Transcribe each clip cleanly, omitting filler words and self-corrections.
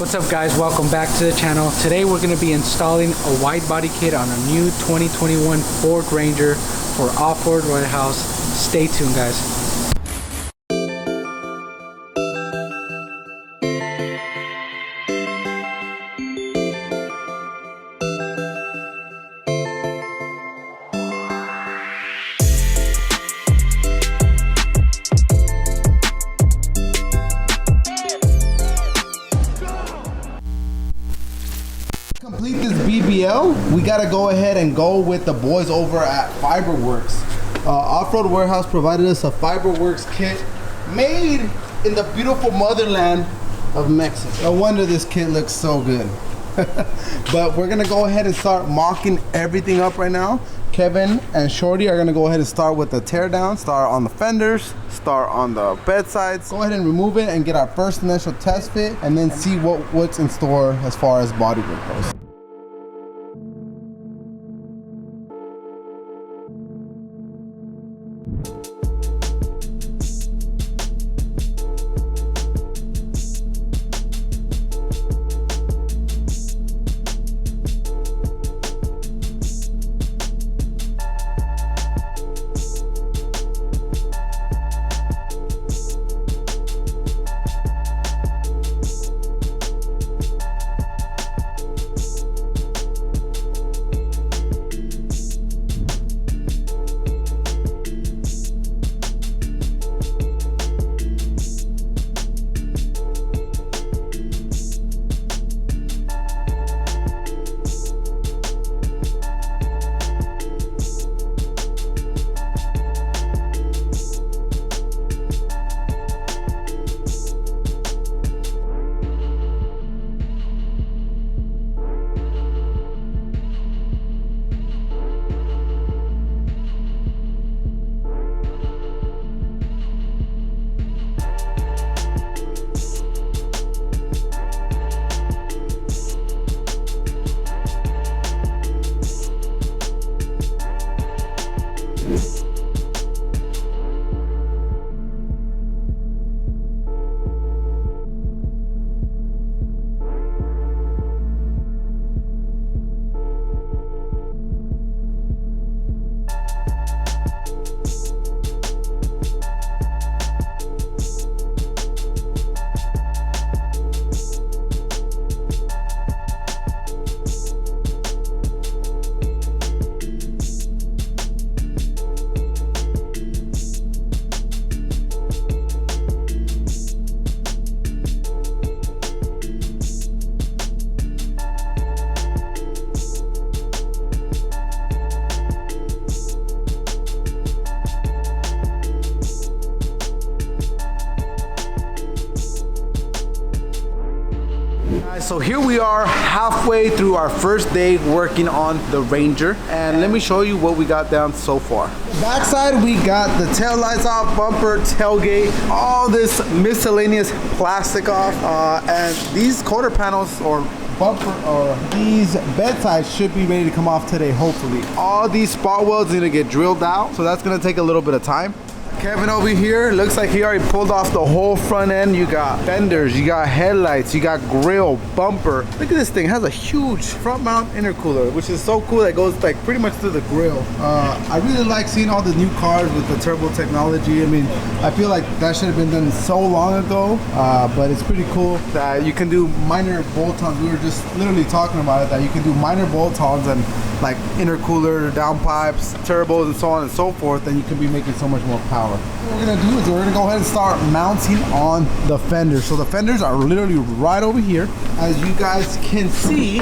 What's up guys, welcome back to the channel. Today we're going to be installing a wide body kit on a new 2021 Ford Ranger for OffRoad Warehouse. Stay tuned guys. Complete this BBL, we gotta go ahead and go with the boys over at Fiberworks. Off-Road Warehouse provided us a Fiberworks kit made in the beautiful motherland of Mexico. No wonder this kit looks so good. But we're gonna go ahead and start mocking everything up right now. Kevin and Shorty are gonna go ahead and start with the teardown, start on the fenders, start on the bedsides. Go ahead and remove it and get our first initial test fit and then see what's in store as far as bodywork goes. So here we are halfway through our first day working on the Ranger, and let me show you what we got down so far. Backside we got the tail lights off, bumper, tailgate, all this miscellaneous plastic off, and these quarter panels or bumper or these bedsides should be ready to come off today, hopefully. All these spot welds need to get drilled out, so that's gonna take a little bit of time. Kevin over here looks like he already pulled off the whole front end. You got fenders, you got headlights, you got grill, bumper. Look at this thing, it has a huge front mount intercooler, which is so cool that goes like pretty much through the grill. I really like seeing all the new cars with the turbo technology. I mean, I feel like that should have been done so long ago, but it's pretty cool that you can do minor bolt-ons. We were just literally talking about it, that you can do minor bolt-ons and like intercooler, downpipes, turbos, and so on and so forth, and you can be making so much more power. What we're gonna do is we're gonna go ahead and start mounting on the fenders. So the fenders are literally right over here. As you guys can see,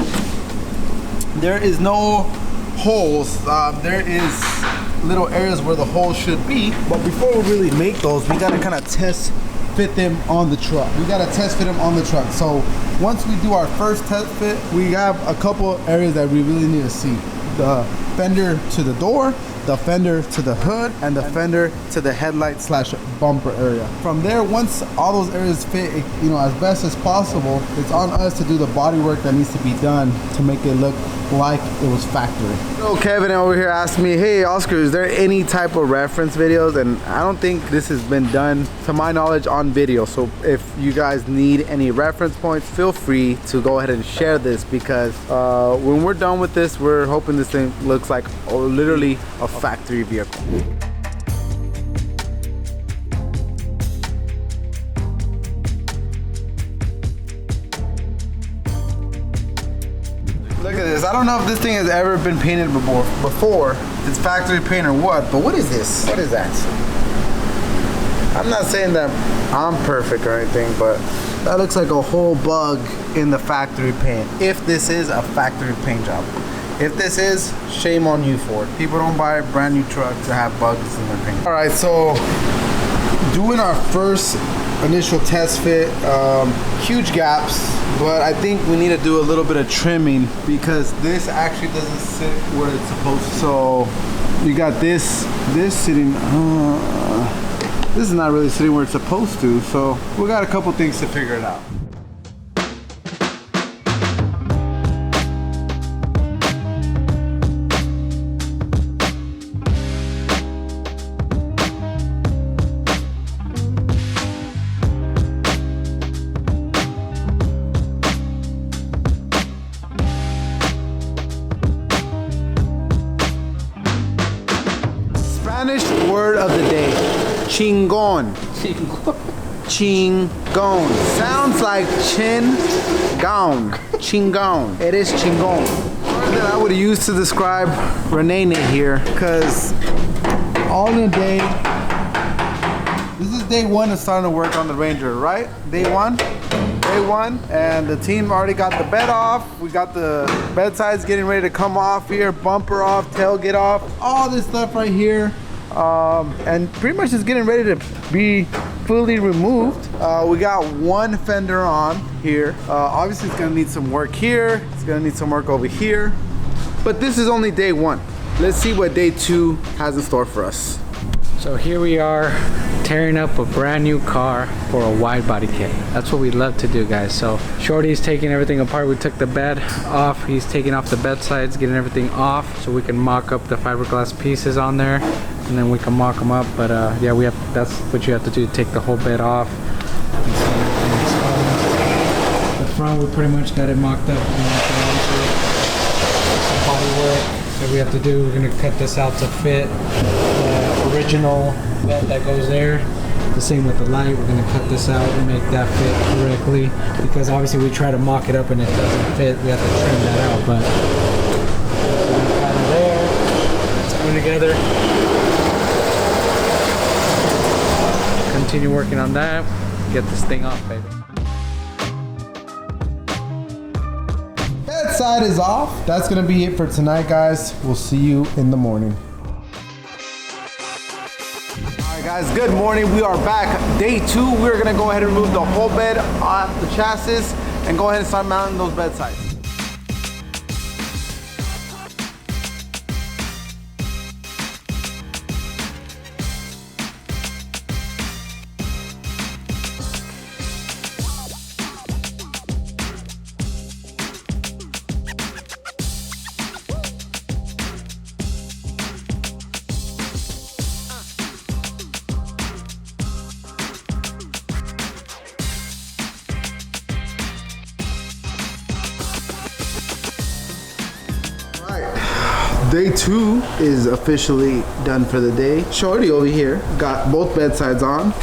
there is no holes. There is little areas where the holes should be, but before we really make those, we gotta kind of test fit them on the truck. We gotta test fit them on the truck. So once we do our first test fit, we have a couple areas that we really need to see. The fender to the door the fender to the hood, and the fender to the headlight slash bumper area. From there, once all those areas fit, you know, as best as possible, it's on us to do the body work that needs to be done to make it look like it was factory. So Kevin over here asked me, hey Oscar, is there any type of reference videos? And I don't think this has been done to my knowledge on video. So if you guys need any reference points, feel free to go ahead and share this, because when we're done with this, we're hoping this thing looks like literally a factory vehicle. Look at this. I don't know if this thing has ever been painted before. It's factory paint or what, but what is this? What is that? I'm not saying that I'm perfect or anything, but that looks like a whole bug in the factory paint. If this is a factory paint job. If this is, shame on you, Ford. People don't buy a brand new truck to have bugs in their paint. All right, so doing our first initial test fit, huge gaps, but I think we need to do a little bit of trimming because this actually doesn't sit where it's supposed to. So you got this sitting, this is not really sitting where it's supposed to, so we got a couple things to figure it out. Spanish word of the day, chingon. Chingon. Sounds like chin-gon. Chingon. It is chingon. Word that I would use to describe Renee here, because all in a day, this is day one of starting to work on the Ranger, right? Day one, and the team already got the bed off. We got the bed sides getting ready to come off here, bumper off, tailgate off, all this stuff right here. And pretty much it's getting ready to be fully removed. We got one fender on here. Obviously it's gonna need some work here. It's gonna need some work over here. But this is only day one. Let's see what day two has in store for us. So here we are tearing up a brand new car for a wide body kit. That's what we love to do, guys. So Shorty's taking everything apart. We took the bed off. He's taking off the bed sides, getting everything off so we can mock up the fiberglass pieces on there, and then we can mock them up. But yeah, that's what you have to do, take the whole bed off. The front, we pretty much got it mocked up. Some body work that we have to do. We're gonna cut this out to fit the original bed that goes there. The same with the light. We're gonna cut this out and make that fit correctly, because obviously we try to mock it up and it doesn't fit. We have to trim that out, but got it there. It's coming together. Continue working on that. Get this thing off, baby. That side is off. That's gonna be it for tonight, guys. We'll see you in the morning. Guys, good morning. We are back. Day two. We're gonna go ahead and remove the whole bed off the chassis and go ahead and start mounting those bed sides. Day two is officially done for the day. Shorty over here got both bed sides on,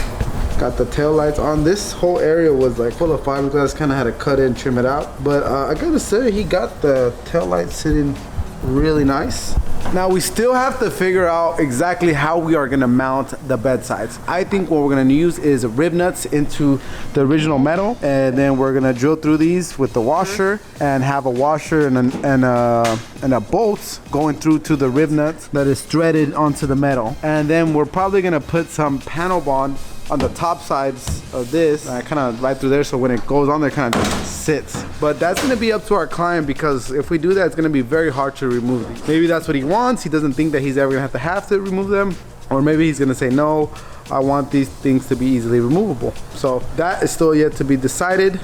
got the tail lights on. This whole area was like full of fiberglass, kind of had to cut it and trim it out. But I gotta say, he got the tail lights sitting really nice. Now we still have to figure out exactly how we are gonna mount the bed sides. I think what we're gonna use is rib nuts into the original metal, and then we're gonna drill through these with the washer and have a washer and a bolt going through to the rib nuts that is threaded onto the metal. And then we're probably gonna put some panel bond on the top sides of this, kind of right through there, so when it goes on there, kind of just sits. But that's gonna be up to our client, because if we do that, it's gonna be very hard to remove these. Maybe that's what he wants. He doesn't think that he's ever gonna have to remove them. Or maybe he's gonna say, no, I want these things to be easily removable. So that is still yet to be decided.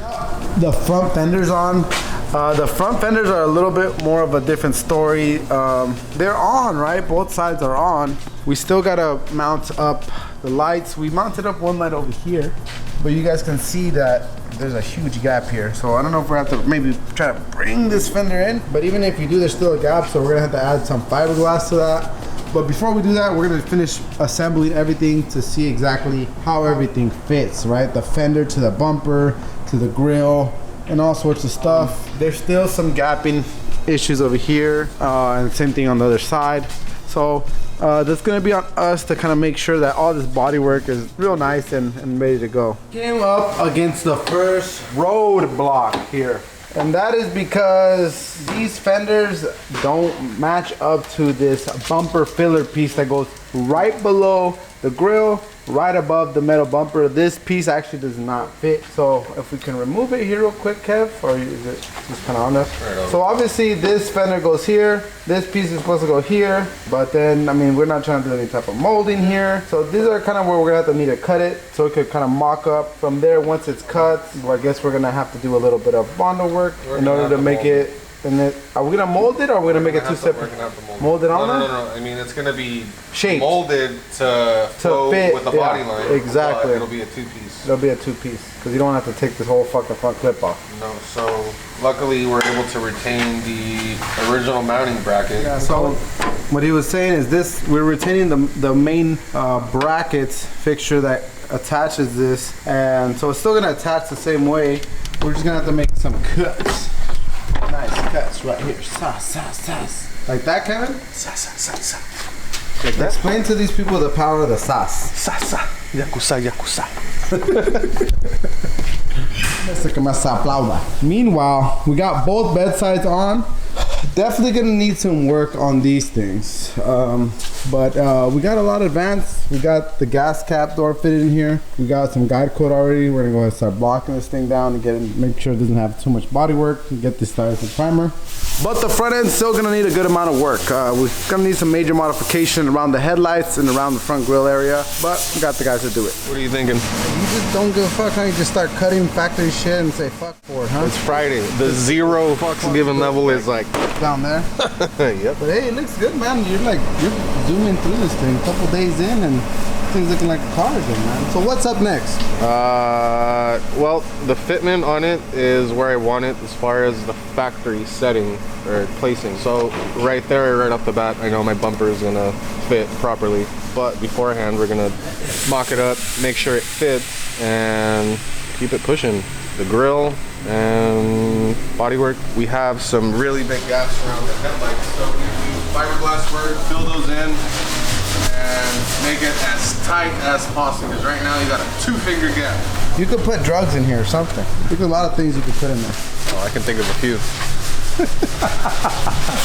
The front fenders on. The front fenders are a little bit more of a different story. They're on, right? Both sides are on. We still gotta mount up the lights. We mounted up one light over here, but you guys can see that there's a huge gap here. So I don't know if we're gonna have to maybe try to bring this fender in, but even if you do, there's still a gap, so we're gonna have to add some fiberglass to that. But before we do that, we're gonna finish assembling everything to see exactly how everything fits, right? The fender to the bumper, to the grill, and all sorts of stuff. There's still some gapping issues over here, and same thing on the other side. So that's gonna be on us to kind of make sure that all this bodywork is real nice and ready to go. Came up against the first roadblock here. And that is because these fenders don't match up to this bumper filler piece that goes right below the grill, right above the metal bumper. This piece actually does not fit. So if we can remove it here real quick, Kev, or is it just kind of on there? Right, so obviously this fender goes here. This piece is supposed to go here. But then, I mean, we're not trying to do any type of molding here. So these are kind of where we're gonna have to need to cut it, so it could kind of mock up from there. Once it's cut, well, I guess we're gonna have to do a little bit of Bondo work in order to make it. And then, are we gonna mold it, or are we gonna make it two separate? We're gonna have to mold it on there? No. I mean, it's gonna be shaped, molded to flow fit with the body line. Exactly. It'll be a two-piece. It'll be a two-piece, because you don't have to take this whole fucking front clip off. No. So luckily, we're able to retain the original mounting bracket. Yeah. So what he was saying is this: we're retaining the main brackets fixture that attaches this, and so it's still gonna attach the same way. We're just gonna have to make some cuts. Nice cuts right here. Like that, Kevin? Like that? Explain to these people the power of the sas. Yakuza. Meanwhile, we got both bedsides on. Definitely gonna need some work on these things. But we got a lot advanced. We got the gas cap door fitted in here. We got some guide code already. We're gonna go ahead and start blocking this thing down and make sure it doesn't have too much body work and get this started with primer. But the front end's still gonna need a good amount of work. We're gonna need some major modification around the headlights and around the front grille area, but we got the guys to do it. What are you thinking? You just don't give a fuck, huh? You just start cutting factory shit and say fuck for it, huh? It's Friday. The zero fucks given level is like down there. Yep. But hey, it looks good, man. You're zooming through this thing a couple days in, and things looking like a car again, man. So what's up next? Well, the fitment on it is where I want it as far as the factory setting or placing. So right there, right off the bat, I know my bumper is gonna fit properly. But beforehand, we're gonna mock it up, make sure it fits, and keep it pushing. The grill and bodywork. We have some really big gaps around the headlights, so we use fiberglass work, fill those in, and make it as tight as possible. Because right now you got a 2-finger gap. You could put drugs in here or something. There's a lot of things you could put in there. Oh, I can think of a few.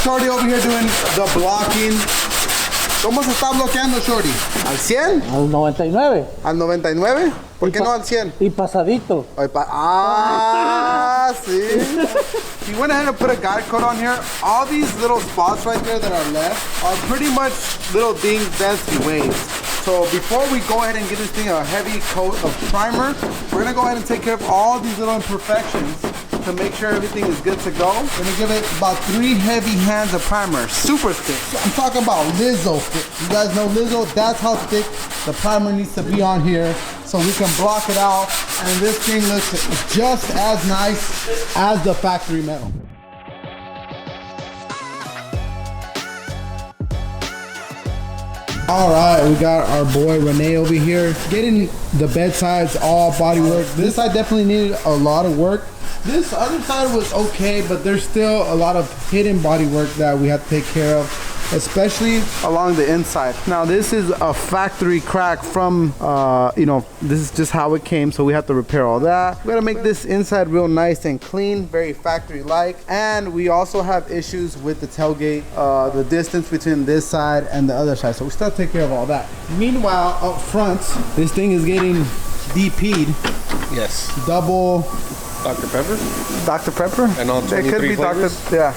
Shorty over here doing the blocking. ¿Cómo se está bloqueando, Shorty? ¿Al 100? Al 99. ¿Al 99? ¿Por qué no al 100? Y pasadito. Sí. He went ahead and put a guide code on here. All these little spots right there that are left are pretty much little dings, dents, and waves. So before we go ahead and give this thing a heavy coat of primer, we're gonna go ahead and take care of all these little imperfections to make sure everything is good to go. We're gonna give it about 3 heavy hands of primer, super thick. I'm talking about Lizzo thick. You guys know Lizzo? That's how thick the primer needs to be on here, so we can block it out, and this thing looks just as nice as the factory metal. All right, we got our boy Renee over here getting the bed sides all body work. This side definitely needed a lot of work. This other side was okay, but there's still a lot of hidden body work that we have to take care of, especially along the inside. Now this is a factory crack from, this is just how it came, so we have to repair all that. We gotta make this inside real nice and clean, very factory-like. And we also have issues with the tailgate, the distance between this side and the other side, so we still take care of all that. Meanwhile, up front, this thing is getting DP'd. Yes. Double Dr. Pepper? Dr. Pepper? And all 23 It could be flavors? Yeah.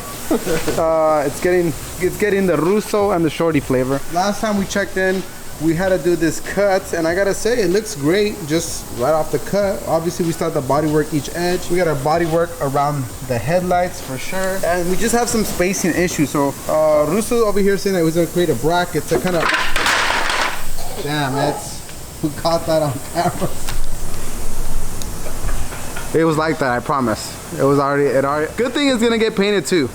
It's getting the Russo and the Shorty flavor. Last time we checked in, we had to do this cut, and I gotta say it looks great just right off the cut. Obviously we start the bodywork each edge. We got our bodywork around the headlights for sure, and we just have some spacing issues. So Russo over here saying that he was gonna create a bracket to kind of, damn, who caught that on camera. It was like that, I promise. It already. Good thing it's gonna get painted too.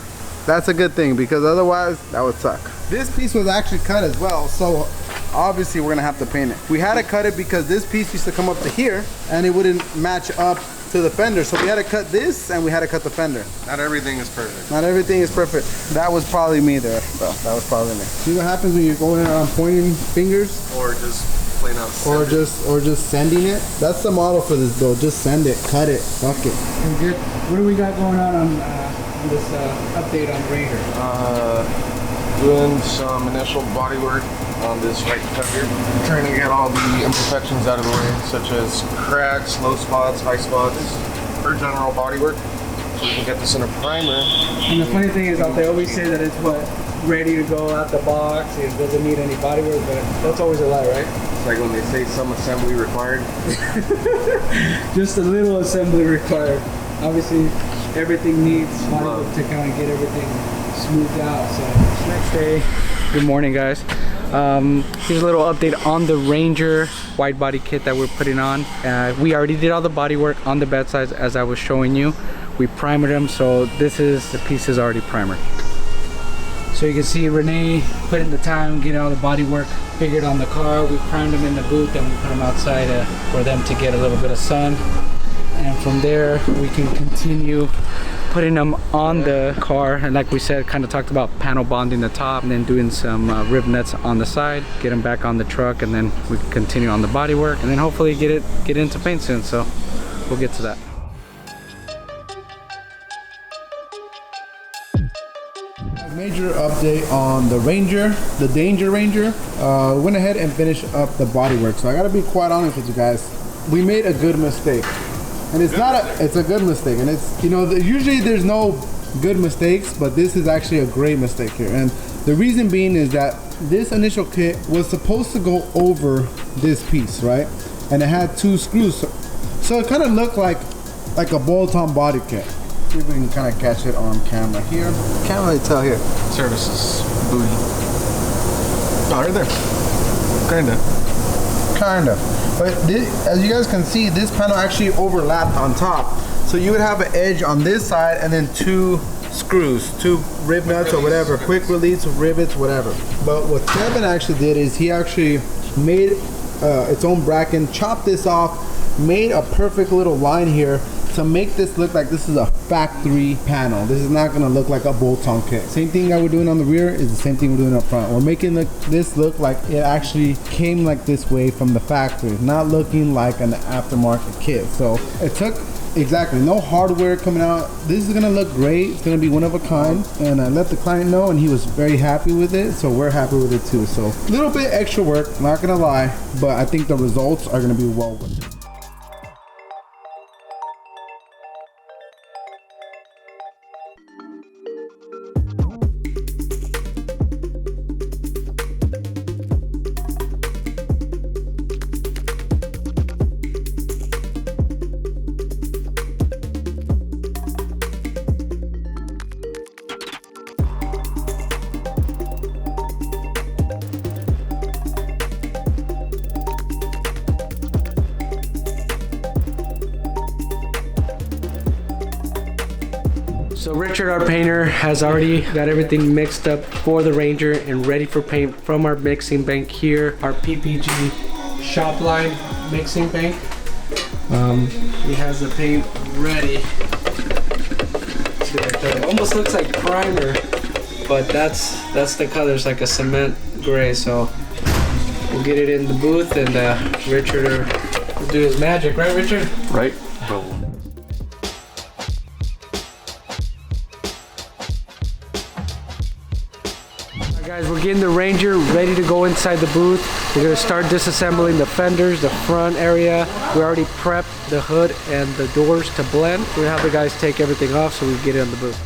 That's a good thing, because otherwise that would suck. This piece was actually cut as well, so obviously we're gonna have to paint it. We had to cut it because this piece used to come up to here and it wouldn't match up to the fender. So we had to cut this and we had to cut the fender. Not everything is perfect. Not everything is perfect. That was probably me there, bro. That was probably me. See what happens when you're going around pointing fingers? Or just plain out Or just sending it. That's the model for this build. Just send it, cut it, fuck it. What do we got going on this update on the Ranger? Doing some initial body work on this right fender. Trying to get all the imperfections out of the way, such as cracks, low spots, high spots, for general body work. So we can get this in a primer. And the funny thing is, they always say that it's ready to go out the box. It doesn't need any body work, but that's always a lie, right? It's like when they say some assembly required. Just a little assembly required. Obviously, everything needs body work to kind of get everything smoothed out. So next day. Good morning, guys. Here's a little update on the Ranger wide body kit that we're putting on. We already did all the body work on the bed sides as I was showing you. We primed them, so this is the pieces already primed. So you can see Renee put in the time getting all the body work figured on the car. We primed them in the booth and we put them outside for them to get a little bit of sun. And from there we can continue putting them on the car, and like we said, kind of talked about panel bonding the top and then doing some rib nuts on the side, get them back on the truck, and then we can continue on the body work and then hopefully get into paint soon. So we'll get to that. Major update on the Ranger, the Danger Ranger. We went ahead and finished up the bodywork. So I gotta be quite honest with you guys. We made a good mistake, and it's a good mistake. And it's, you know, usually there's no good mistakes, but this is actually a great mistake here. And the reason being is that this initial kit was supposed to go over this piece, right? And it had 2 screws, so it kind of looked like a bolt-on body kit. See if we can kind of catch it on camera here. Can't really tell here. Services booty. Oh, right there. Kinda. But this, as you guys can see, this panel actually overlapped on top. So you would have an edge on this side and then 2 screws, 2 rib nuts or whatever, quick release, rivets, whatever. But what Kevin actually did is he actually made its own bracket, chopped this off, made a perfect little line here to make this look like this is a factory panel. This is not gonna look like a bolt-on kit. Same thing that we're doing on the rear is the same thing we're doing up front. We're making this look like it actually came like this way from the factory, not looking like an aftermarket kit. So it took exactly no hardware coming out. This is gonna look great. It's gonna be one of a kind, and I let the client know and he was very happy with it, so we're happy with it too. So a little bit extra work, not gonna lie, but I think the results are gonna be well worth it. So Richard, our painter, has already got everything mixed up for the Ranger and ready for paint from our mixing bank here, our PPG shop line mixing bank. He has the paint ready. It almost looks like primer, but that's the color. It's like a cement gray. So we'll get it in the booth, and Richard will do his magic, right, Richard? Right. Guys, we're getting the Ranger ready to go inside the booth. We're gonna start disassembling the fenders, the front area. We already prepped the hood and the doors to blend. We're gonna have the guys take everything off so we can get it on the booth.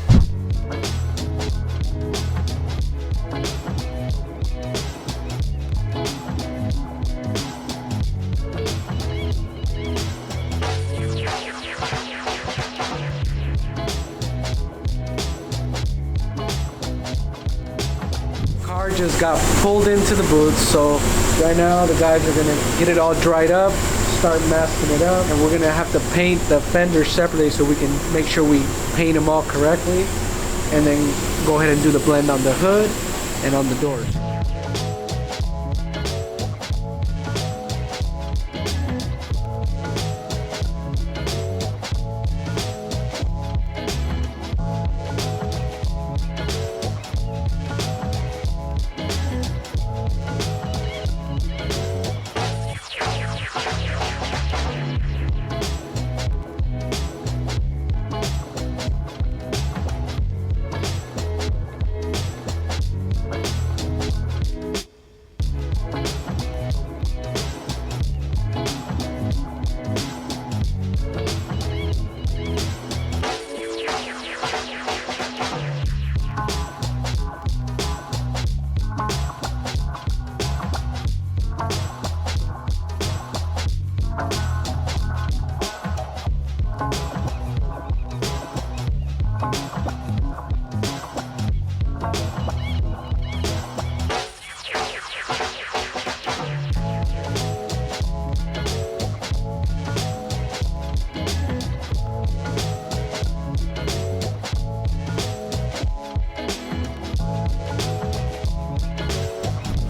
Just got pulled into the booth, so right now the guys are gonna get it all dried up, start masking it up, and we're gonna have to paint the fenders separately so we can make sure we paint them all correctly, and then go ahead and do the blend on the hood and on the doors.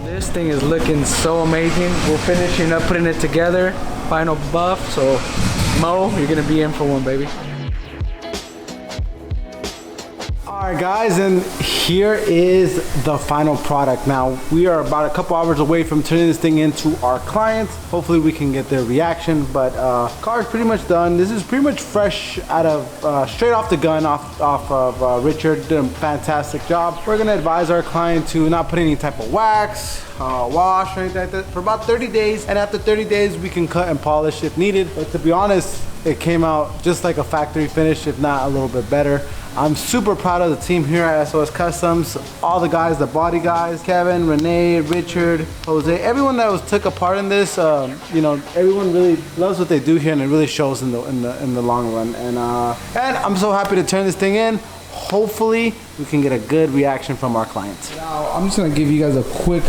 This thing is looking so amazing. We're finishing up putting it together. Final buff. So Mo, you're gonna be in for one, baby. Alright guys, and here is the final product. Now we are about a couple hours away from turning this thing into our clients. Hopefully we can get their reaction, but car is pretty much done. This is pretty much fresh out of straight off the gun, off of Richard. Did a fantastic job. We're gonna advise our client to not put any type of wax, wash or anything like that for about 30 days, and after 30 days we can cut and polish if needed. But to be honest, it came out just like a factory finish, if not a little bit better. I'm super proud of the team here at SOS Customs. All the guys, the body guys, Kevin, Renee, Richard, Jose, everyone that took a part in this. You know, everyone really loves what they do here, and it really shows in the long run. And I'm so happy to turn this thing in. Hopefully, we can get a good reaction from our clients. Now, I'm just gonna give you guys a quick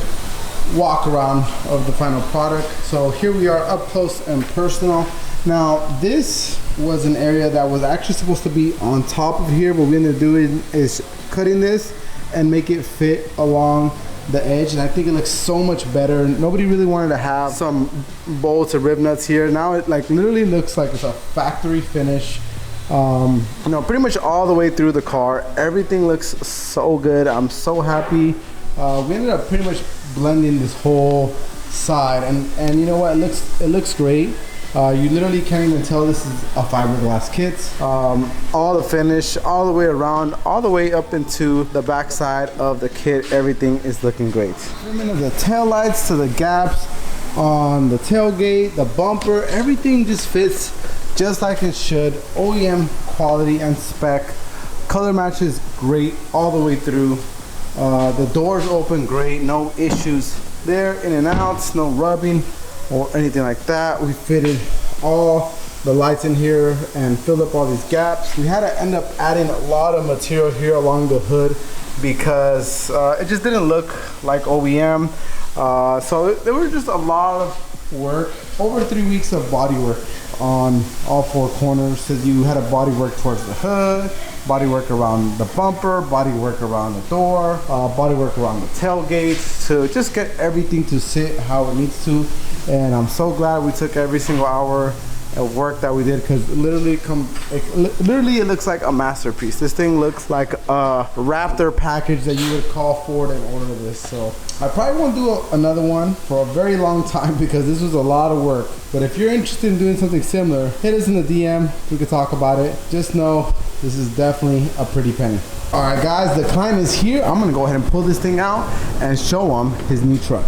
walk around of the final product. So here we are up close and personal. Now this was an area that was actually supposed to be on top of here. What we're gonna do is cutting this and make it fit along the edge, and I think it looks so much better. Nobody really wanted to have some bolts or rib nuts here. Now it like literally looks like it's a factory finish. You know, pretty much all the way through the car. Everything looks so good. I'm so happy. We ended up pretty much blending this whole side, and you know what, it looks great. You literally can't even tell this is a fiberglass kit. All the finish, all the way around, all the way up into the back side of the kit, everything is looking great. Trim of the tail lights to the gaps on the tailgate, the bumper, everything just fits just like it should. OEM quality and spec. Color matches great all the way through. The doors open great, no issues there, in and outs, no rubbing or anything like that. We fitted all the lights in here and filled up all these gaps. We had to end up adding a lot of material here along the hood because it just didn't look like OEM. So there was just a lot of work, over 3 weeks of body work on all four corners. So you had a body work towards the hood, body work around the bumper, body work around the door, body work around the tailgate to just get everything to sit how it needs to. And I'm so glad we took every single hour of work that we did, because literally it looks like a masterpiece. This thing looks like a Raptor package that you would call Ford and order this. So I probably won't do another one for a very long time because this was a lot of work. But if you're interested in doing something similar, hit us in the DM. We could talk about it. Just know this is definitely a pretty penny. All right, guys, the client is here. I'm gonna go ahead and pull this thing out and show him his new truck.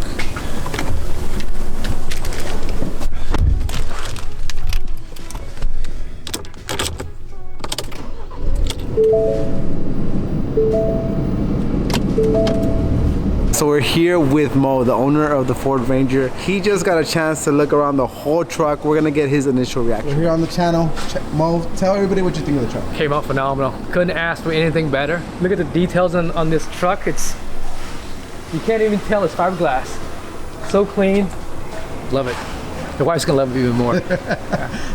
So we're here with Mo, the owner of the Ford Ranger. He just got a chance to look around the whole truck. We're gonna get his initial reaction. We're here on the channel. Mo, tell everybody what you think of the truck. Came out phenomenal. Couldn't ask for anything better. Look at the details on this truck. You can't even tell it's fiberglass. So clean. Love it. The wife's gonna love it even more.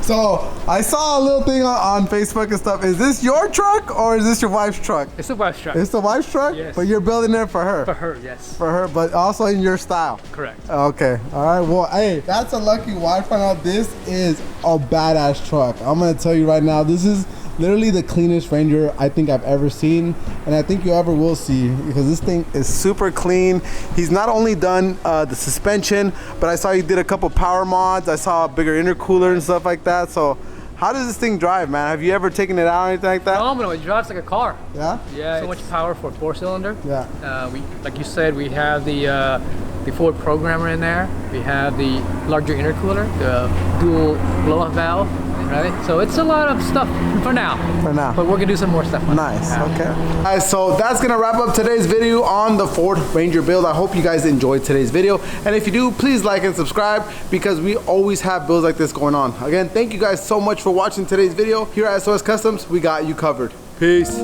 So I saw a little thing on Facebook and stuff. Is this your truck or is this your wife's truck? It's the wife's truck. It's the wife's truck? Yes. But you're building it for her? For her, yes. For her, but also in your style? Correct. Okay, all right. Well, hey, that's a lucky wife right now. This is a badass truck. I'm gonna tell you right now, this is literally the cleanest Ranger I think I've ever seen, and I think you ever will see, because this thing is super clean. He's not only done the suspension, but I saw he did a couple power mods. I saw a bigger intercooler and stuff like that. So how does this thing drive, man? Have you ever taken it out or anything like that? Phenomenal. It drives like a car. Yeah? Yeah. So much power for a 4-cylinder. Yeah. Like you said, we have the Ford programmer in there. We have the larger intercooler, the dual blow-off valve. Right? So it's a lot of stuff for now. For now. But we're gonna do some more stuff. Nice, okay. All right, so that's gonna wrap up today's video on the Ford Ranger build. I hope you guys enjoyed today's video. And if you do, please like and subscribe, because we always have builds like this going on. Again, thank you guys so much for watching today's video. Here at SOS Customs, we got you covered. Peace.